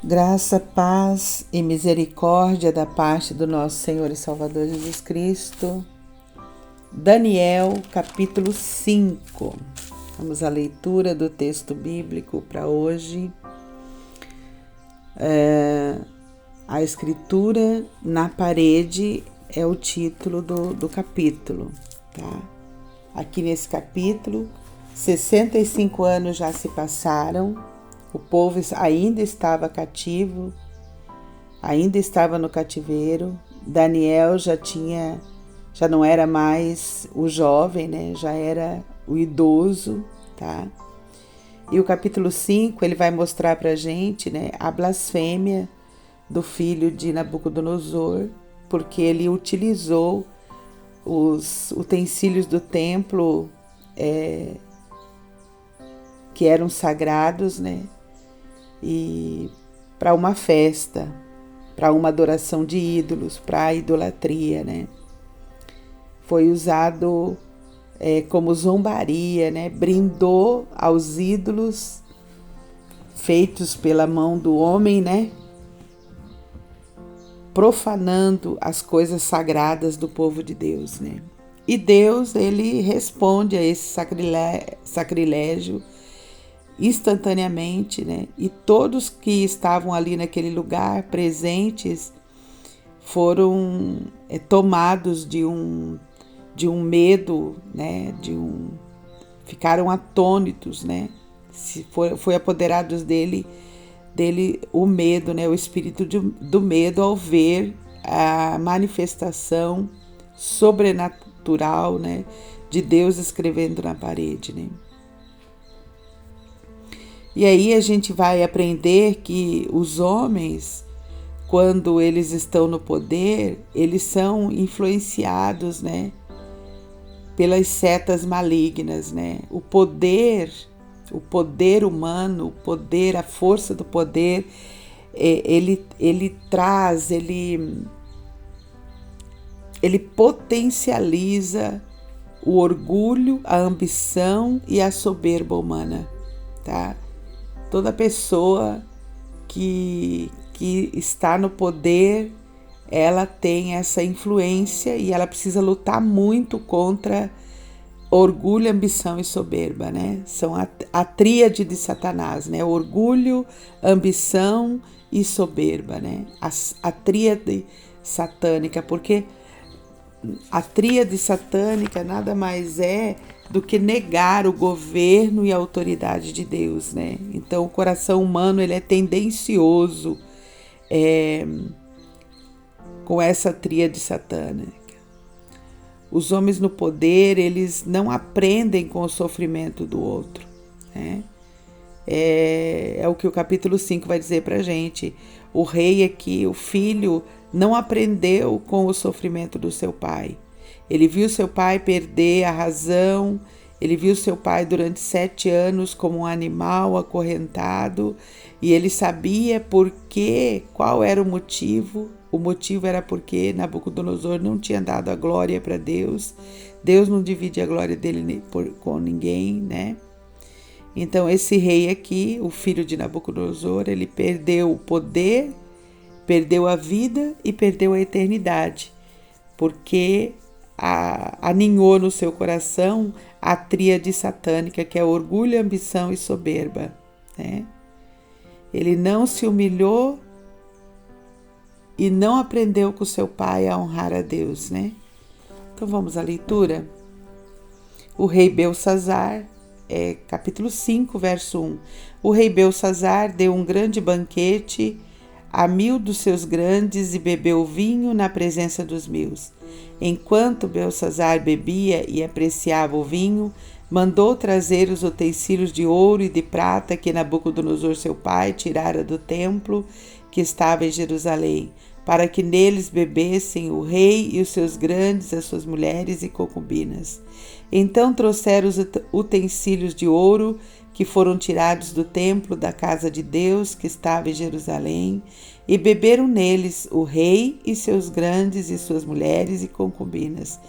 Graça, paz e misericórdia da parte do nosso Senhor e Salvador Jesus Cristo. Daniel, capítulo 5. Vamos à leitura do texto bíblico para hoje. A escritura na parede é o título do capítulo, tá? Aqui nesse capítulo, 65 anos já se passaram. O povo ainda estava cativo, ainda estava no cativeiro. Daniel já não era mais o jovem, né? Já era o idoso, tá? E o capítulo 5, ele vai mostrar pra gente, né, a blasfêmia do filho de Nabucodonosor, porque ele utilizou os utensílios do templo que eram sagrados, né? E para uma festa, para uma adoração de ídolos, para a idolatria, né? Foi usado como zombaria, né? Brindou aos ídolos feitos pela mão do homem, né? Profanando as coisas sagradas do povo de Deus, né? E Deus, ele responde a esse sacrilégio instantaneamente, né? E todos que estavam ali naquele lugar presentes foram tomados de um medo, né? Ficaram atônitos, né? Foi apoderados dele o medo, né? O espírito do medo ao ver a manifestação sobrenatural, né? De Deus escrevendo na parede, né? E aí a gente vai aprender que os homens, quando eles estão no poder, eles são influenciados, né, pelas setas malignas, né? O poder humano, o poder, a força do poder, ele potencializa o orgulho, a ambição e a soberba humana, tá? Toda pessoa que está no poder, ela tem essa influência e ela precisa lutar muito contra orgulho, ambição e soberba, né? São a tríade de Satanás, né? Orgulho, ambição e soberba, né? A tríade satânica, porque a tríade satânica nada mais é do que negar o governo e a autoridade de Deus, né? Então, o coração humano, ele é tendencioso com essa tríade satânica. Os homens no poder, eles não aprendem com o sofrimento do outro, né? É o que o capítulo 5 vai dizer pra gente. O rei aqui, o filho, não aprendeu com o sofrimento do seu pai. Ele viu seu pai perder a razão, ele viu seu pai durante 7 anos como um animal acorrentado e ele sabia qual era o motivo. O motivo era porque Nabucodonosor não tinha dado a glória para Deus. Deus não divide a glória dele com ninguém, né? Então esse rei aqui, o filho de Nabucodonosor, ele perdeu o poder, perdeu a vida e perdeu a eternidade, porque aninhou no seu coração a tríade satânica, que é orgulho, ambição e soberba, né? Ele não se humilhou e não aprendeu com seu pai a honrar a Deus, né? Então vamos à leitura. O rei Belsazzar, capítulo 5, verso 1. O rei Belsazzar deu um grande banquete a 1000 dos seus grandes e bebeu vinho na presença dos 1000. Enquanto Belsazzar bebia e apreciava o vinho, mandou trazer os utensílios de ouro e de prata que Nabucodonosor seu pai tirara do templo que estava em Jerusalém, para que neles bebessem o rei e os seus grandes, as suas mulheres e concubinas. Então trouxeram os utensílios de ouro que foram tirados do templo da casa de Deus que estava em Jerusalém, e beberam neles o rei e seus grandes e suas mulheres e concubinas.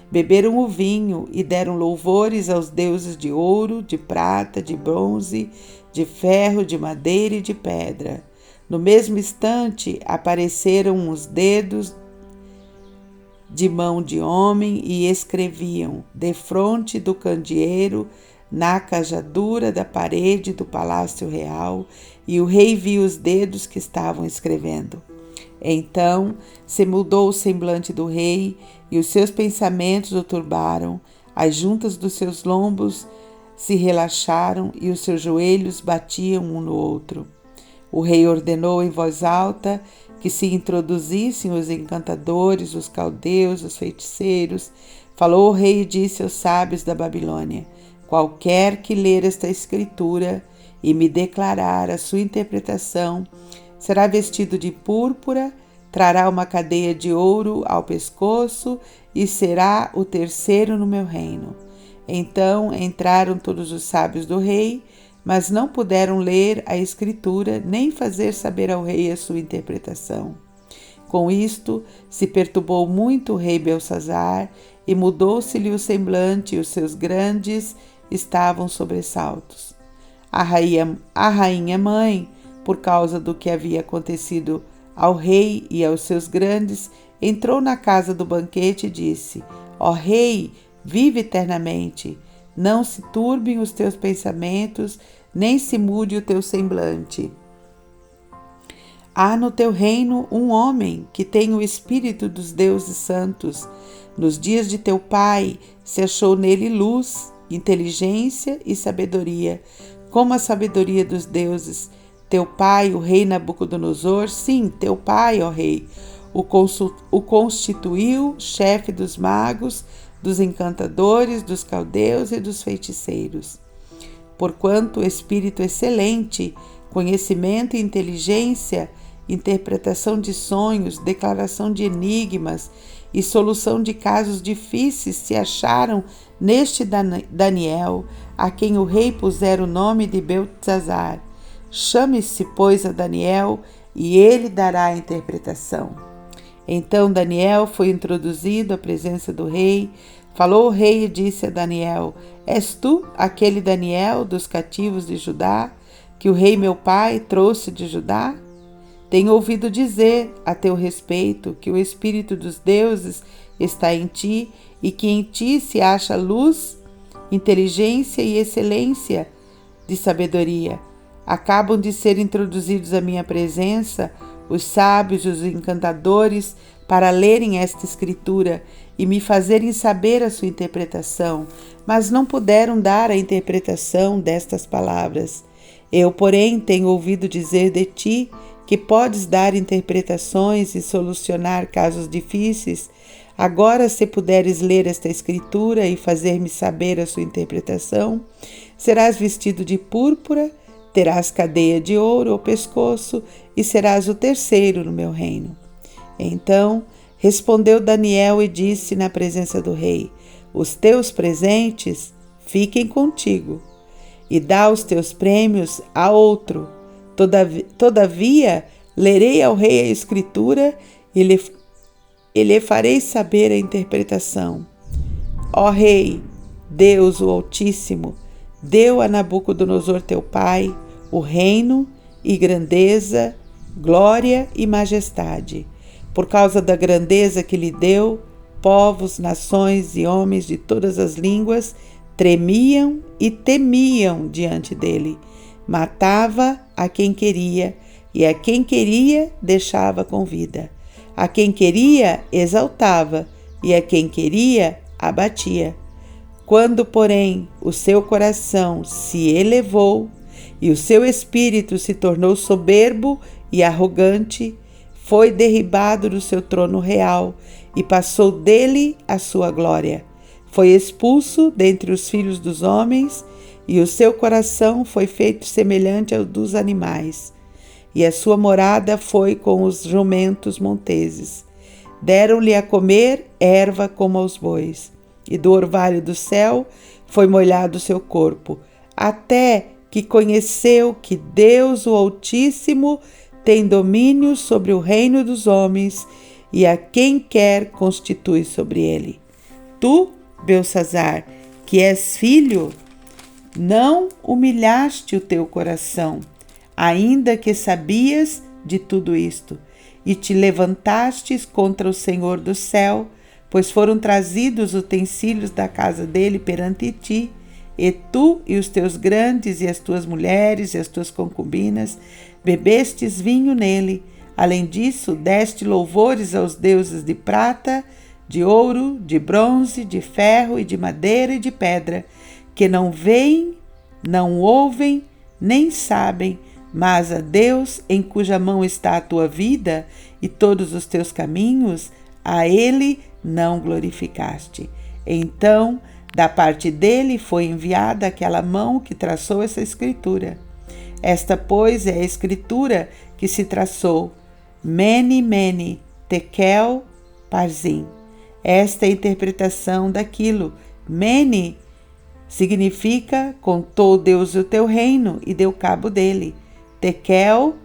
Beberam o vinho e deram louvores aos deuses de ouro, de prata, de bronze, de ferro, de madeira e de pedra. No mesmo instante apareceram os dedos de mão de homem e escreviam defronte do candeeiro na cajadura da parede do palácio real, e o rei viu os dedos que estavam escrevendo. Então se mudou o semblante do rei, e os seus pensamentos o turbaram, as juntas dos seus lombos se relaxaram e os seus joelhos batiam um no outro. O rei ordenou em voz alta que se introduzissem os encantadores, os caldeus, os feiticeiros. Falou o rei e disse aos sábios da Babilônia: qualquer que ler esta escritura e me declarar a sua interpretação, será vestido de púrpura, trará uma cadeia de ouro ao pescoço e será o terceiro no meu reino. Então entraram todos os sábios do rei, mas não puderam ler a escritura nem fazer saber ao rei a sua interpretação. Com isto se perturbou muito o rei Belsazzar e mudou-se-lhe o semblante, e os seus grandes estavam sobressaltos. A rainha mãe, por causa do que havia acontecido ao rei e aos seus grandes, entrou na casa do banquete e disse: ó rei, vive eternamente. Não se turbem os teus pensamentos, nem se mude o teu semblante. Há no teu reino um homem que tem o espírito dos deuses santos. Nos dias de teu pai se achou nele luz, inteligência e sabedoria, como a sabedoria dos deuses. Teu pai, o rei Nabucodonosor, sim, teu pai, ó rei, o constituiu chefe dos magos, dos encantadores, dos caldeus e dos feiticeiros. Porquanto espírito excelente, conhecimento e inteligência, interpretação de sonhos, declaração de enigmas e solução de casos difíceis se acharam neste Daniel, a quem o rei pusera o nome de Beltesazar. Chame-se, pois, a Daniel, e ele dará a interpretação. Então Daniel foi introduzido à presença do rei. Falou o rei e disse a Daniel: és tu aquele Daniel dos cativos de Judá, que o rei meu pai trouxe de Judá? Tenho ouvido dizer a teu respeito que o espírito dos deuses está em ti e que em ti se acha luz, inteligência e excelência de sabedoria. Acabam de ser introduzidos à minha presença os sábios e os encantadores para lerem esta escritura e me fazerem saber a sua interpretação, mas não puderam dar a interpretação destas palavras. Eu, porém, tenho ouvido dizer de ti que podes dar interpretações e solucionar casos difíceis. Agora, se puderes ler esta escritura e fazer-me saber a sua interpretação, serás vestido de púrpura, terás cadeia de ouro ao pescoço e serás o terceiro no meu reino. Então respondeu Daniel e disse na presença do rei: os teus presentes fiquem contigo, e dá os teus prêmios a outro. Todavia lerei ao rei a escritura e lhe farei saber a interpretação. Ó rei, Deus o Altíssimo, deu a Nabucodonosor teu pai o reino e grandeza, glória e majestade. Por causa da grandeza que lhe deu, povos, nações e homens de todas as línguas tremiam e temiam diante dele. Matava a quem queria e a quem queria deixava com vida. A quem queria exaltava e a quem queria abatia. Quando, porém, o seu coração se elevou e o seu espírito se tornou soberbo e arrogante, foi derribado do seu trono real e passou dele a sua glória. Foi expulso dentre os filhos dos homens e o seu coração foi feito semelhante ao dos animais. E a sua morada foi com os jumentos monteses. Deram-lhe a comer erva como aos bois. E do orvalho do céu foi molhado o seu corpo, até que conheceu que Deus, o Altíssimo, tem domínio sobre o reino dos homens e a quem quer constitui sobre ele. Tu, Belsazzar, que és filho, não humilhaste o teu coração, ainda que sabias de tudo isto, e te levantastes contra o Senhor do céu, pois foram trazidos utensílios da casa dele perante ti, e tu e os teus grandes e as tuas mulheres e as tuas concubinas bebestes vinho nele. Além disso, deste louvores aos deuses de prata, de ouro, de bronze, de ferro e de madeira e de pedra, que não veem, não ouvem, nem sabem, mas a Deus, em cuja mão está a tua vida e todos os teus caminhos, a ele não glorificaste. Então, da parte dele foi enviada aquela mão que traçou essa escritura. Esta, pois, é a escritura que se traçou: Mene, Mene, Tekel, Parsim. Esta é a interpretação daquilo. Mene significa contou Deus o teu reino e deu cabo dele. Tekel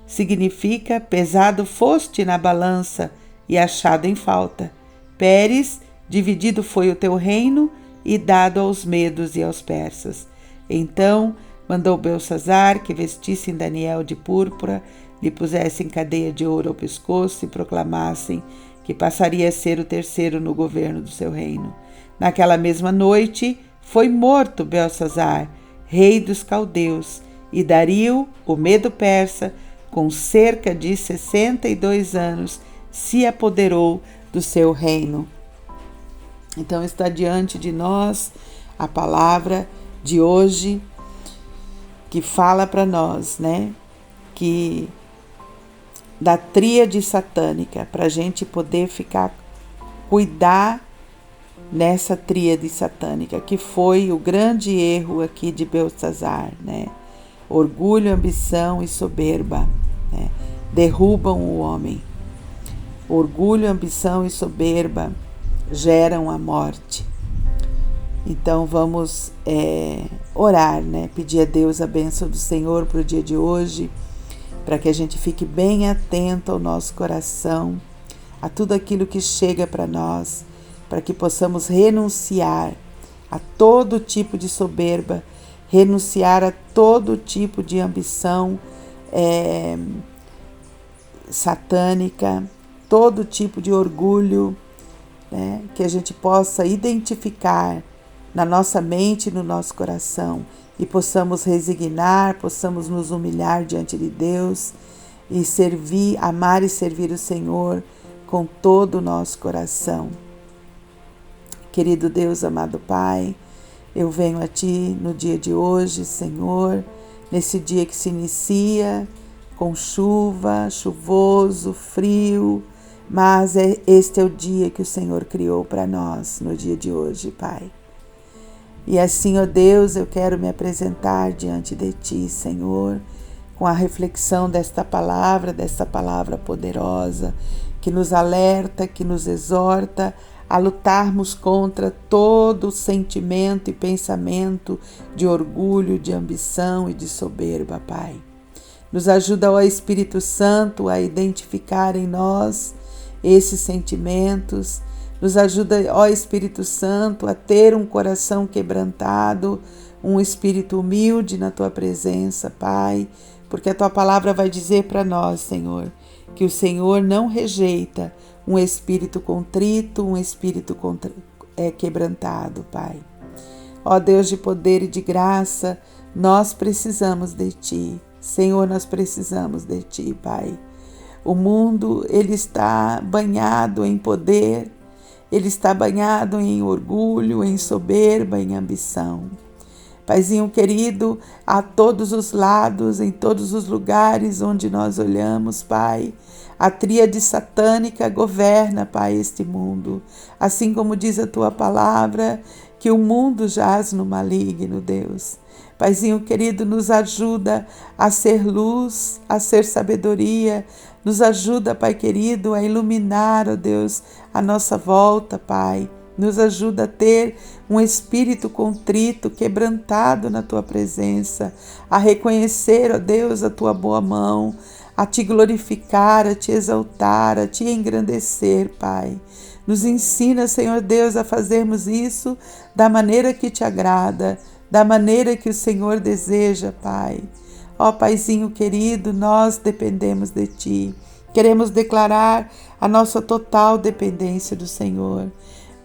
significa pesado foste na balança e achado em falta. Pérez, dividido foi o teu reino e dado aos medos e aos persas. Então mandou Belsazzar que vestissem Daniel de púrpura, lhe pusessem cadeia de ouro ao pescoço e proclamassem que passaria a ser o terceiro no governo do seu reino. Naquela mesma noite foi morto Belsazzar, rei dos caldeus, e Dario, o medo-persa, com cerca de 62 anos, se apoderou do seu reino. Então está diante de nós a palavra de hoje que fala para nós, né? Que da tríade satânica, para a gente poder cuidar nessa tríade satânica, que foi o grande erro aqui de Belsazzar, né? Orgulho, ambição e soberba, né? Derrubam o homem. Orgulho, ambição e soberba geram a morte. Então vamos orar, né? Pedir a Deus a bênção do Senhor para o dia de hoje, para que a gente fique bem atento ao nosso coração, a tudo aquilo que chega para nós, para que possamos renunciar a todo tipo de soberba, renunciar a todo tipo de ambição satânica, todo tipo de orgulho, né? Que a gente possa identificar na nossa mente e no nosso coração e possamos resignar, possamos nos humilhar diante de Deus e servir, amar e servir o Senhor com todo o nosso coração. Querido Deus, amado Pai, eu venho a Ti no dia de hoje, Senhor, nesse dia que se inicia com chuva, chuvoso, frio, mas este é o dia que o Senhor criou para nós no dia de hoje, Pai. E assim, ó Deus, eu quero me apresentar diante de Ti, Senhor, com a reflexão desta palavra poderosa, que nos alerta, que nos exorta a lutarmos contra todo sentimento e pensamento de orgulho, de ambição e de soberba, Pai. Nos ajuda, ó Espírito Santo, a identificar em nós esses sentimentos. Nos ajuda, ó Espírito Santo, a ter um coração quebrantado, um espírito humilde na Tua presença, Pai, porque a Tua palavra vai dizer para nós, Senhor, que o Senhor não rejeita um espírito contrito, um espírito quebrantado, Pai. Ó Deus de poder e de graça, nós precisamos de Ti. Senhor, nós precisamos de Ti, Pai. O mundo, ele está banhado em poder, ele está banhado em orgulho, em soberba, em ambição. Paizinho querido, a todos os lados, em todos os lugares onde nós olhamos, Pai, a tríade satânica governa, Pai, este mundo. Assim como diz a Tua palavra, que o mundo jaz no maligno, Deus. Paizinho querido, nos ajuda a ser luz, a ser sabedoria, nos ajuda, Pai querido, a iluminar, ó Deus, a nossa volta, Pai. Nos ajuda a ter um espírito contrito, quebrantado na Tua presença, a reconhecer, ó Deus, a Tua boa mão, a Te glorificar, a Te exaltar, a Te engrandecer, Pai. Nos ensina, Senhor Deus, a fazermos isso da maneira que Te agrada, da maneira que o Senhor deseja, Pai. Ó Paizinho querido, nós dependemos de Ti. Queremos declarar a nossa total dependência do Senhor.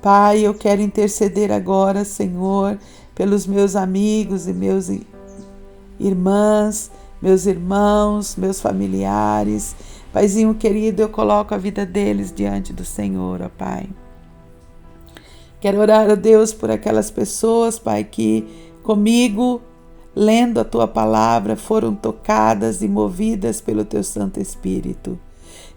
Pai, eu quero interceder agora, Senhor, pelos meus amigos e meus irmãs, meus irmãos, meus familiares. Paizinho querido, eu coloco a vida deles diante do Senhor, ó Pai. Quero orar a Deus por aquelas pessoas, Pai, que comigo, lendo a Tua palavra, foram tocadas e movidas pelo Teu Santo Espírito,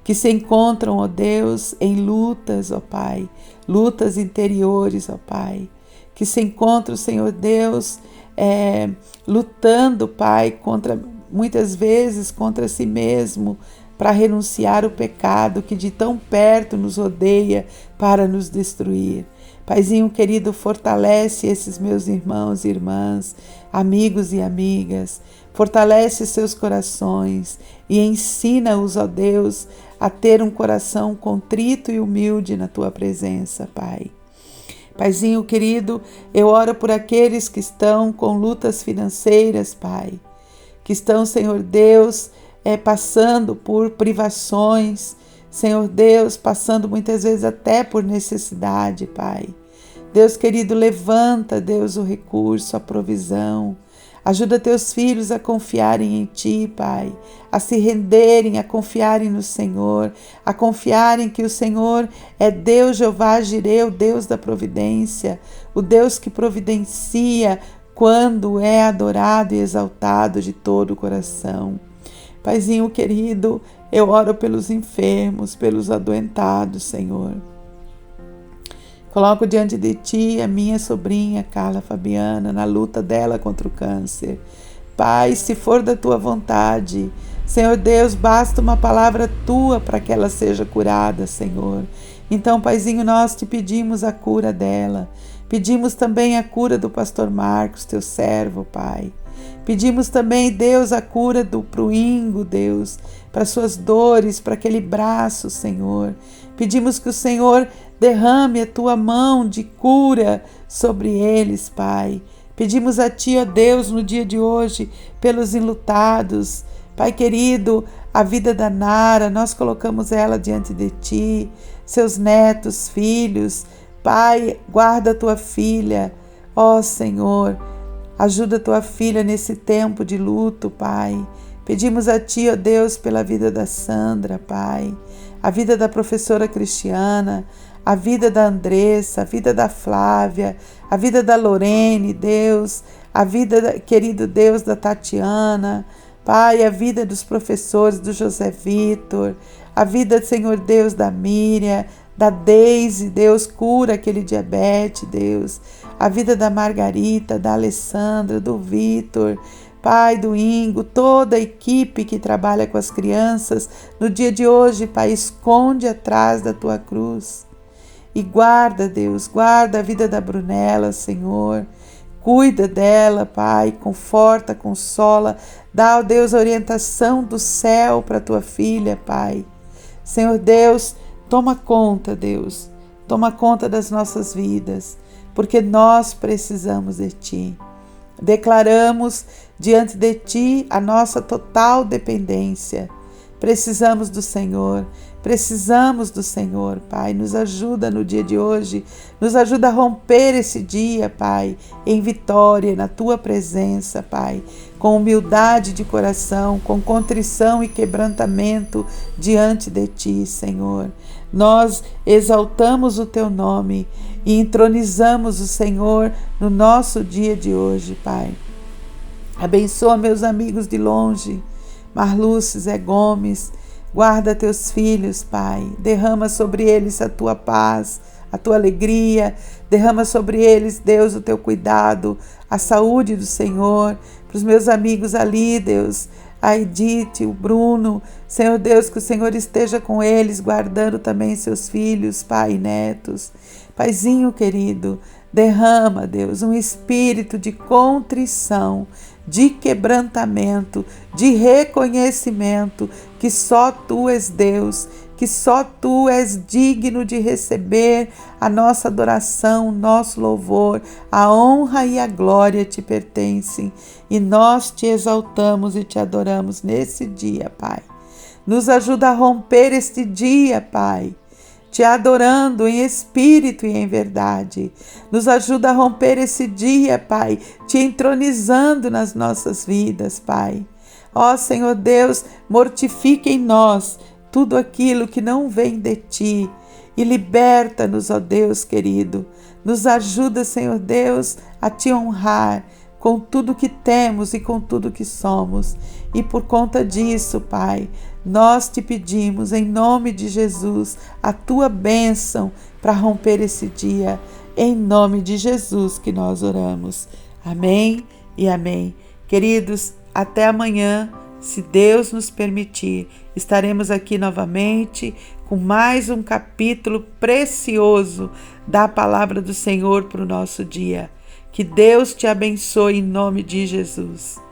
que se encontram, ó Deus, em lutas, ó Pai, lutas interiores, ó Pai, que se encontram, Senhor Deus, lutando, Pai, muitas vezes contra si mesmo, para renunciar ao pecado que de tão perto nos rodeia para nos destruir. Paizinho querido, fortalece esses meus irmãos e irmãs, amigos e amigas, fortalece seus corações e ensina-os, ó Deus, a ter um coração contrito e humilde na Tua presença, Pai. Paizinho querido, eu oro por aqueles que estão com lutas financeiras, Pai, que estão, Senhor Deus, passando por privações, Senhor Deus, passando muitas vezes até por necessidade, Pai. Deus querido, levanta, Deus, o recurso, a provisão. Ajuda teus filhos a confiarem em Ti, Pai, a se renderem, a confiarem no Senhor, a confiarem que o Senhor é Deus Jeová Jireh, o Deus da providência, o Deus que providencia quando é adorado e exaltado de todo o coração. Paizinho querido, eu oro pelos enfermos, pelos adoentados, Senhor. Coloco diante de Ti a minha sobrinha, Carla Fabiana, na luta dela contra o câncer. Pai, se for da Tua vontade, Senhor Deus, basta uma palavra Tua para que ela seja curada, Senhor. Então, Paizinho, nós Te pedimos a cura dela. Pedimos também a cura do pastor Marcos, Teu servo, Pai. Pedimos também, Deus, a cura pro Ingo, Deus, para suas dores, para aquele braço, Senhor. Pedimos que o Senhor derrame a Tua mão de cura sobre eles, Pai. Pedimos a Ti, ó Deus, no dia de hoje, pelos enlutados. Pai querido, a vida da Nara, nós colocamos ela diante de Ti, seus netos, filhos. Pai, guarda a Tua filha, ó Senhor. Ajuda a Tua filha nesse tempo de luto, Pai. Pedimos a Ti, ó Deus, pela vida da Sandra, Pai, a vida da professora Cristiana, a vida da Andressa, a vida da Flávia, a vida da Lorene, Deus, a vida, querido Deus, da Tatiana, Pai, a vida dos professores, do José Vitor, a vida, Senhor Deus, da Miriam, da Deise, Deus, cura aquele diabetes, Deus, a vida da Margarita, da Alessandra, do Vitor, Pai, do Ingo, toda a equipe que trabalha com as crianças, no dia de hoje, Pai, esconde atrás da Tua cruz e guarda, Deus, guarda a vida da Brunella, Senhor, cuida dela, Pai, conforta, consola, dá, ó Deus, a orientação do céu para a Tua filha, Pai. Senhor Deus, toma conta, Deus, toma conta das nossas vidas, porque nós precisamos de Ti. Declaramos diante de Ti a nossa total dependência. Precisamos do Senhor, Pai. Nos ajuda no dia de hoje, nos ajuda a romper esse dia, Pai, em vitória, na Tua presença, Pai, com humildade de coração, com contrição e quebrantamento diante de Ti, Senhor. Nós exaltamos o Teu nome e entronizamos o Senhor no nosso dia de hoje, Pai. Abençoa meus amigos de longe, Marluce, Zé Gomes, guarda Teus filhos, Pai, derrama sobre eles a Tua paz, a Tua alegria, derrama sobre eles, Deus, o Teu cuidado, a saúde do Senhor, para os meus amigos ali, Deus, a Edith, o Bruno, Senhor Deus, que o Senhor esteja com eles, guardando também seus filhos, Pai e netos. Paizinho querido, derrama, Deus, um espírito de contrição, de quebrantamento, de reconhecimento que só Tu és Deus, que só Tu és digno de receber a nossa adoração, nosso louvor, a honra e a glória te pertencem. E nós te exaltamos e te adoramos nesse dia, Pai. Nos ajuda a romper este dia, Pai, te adorando em espírito e em verdade. Nos ajuda a romper esse dia, Pai, te entronizando nas nossas vidas, Pai. Ó Senhor Deus, mortifica em nós tudo aquilo que não vem de Ti e liberta-nos, ó Deus querido. Nos ajuda, Senhor Deus, a Te honrar com tudo que temos e com tudo que somos. E por conta disso, Pai, nós te pedimos, em nome de Jesus, a Tua bênção para romper esse dia. Em nome de Jesus que nós oramos. Amém e amém. Queridos, até amanhã, se Deus nos permitir. Estaremos aqui novamente com mais um capítulo precioso da palavra do Senhor para o nosso dia. Que Deus te abençoe em nome de Jesus.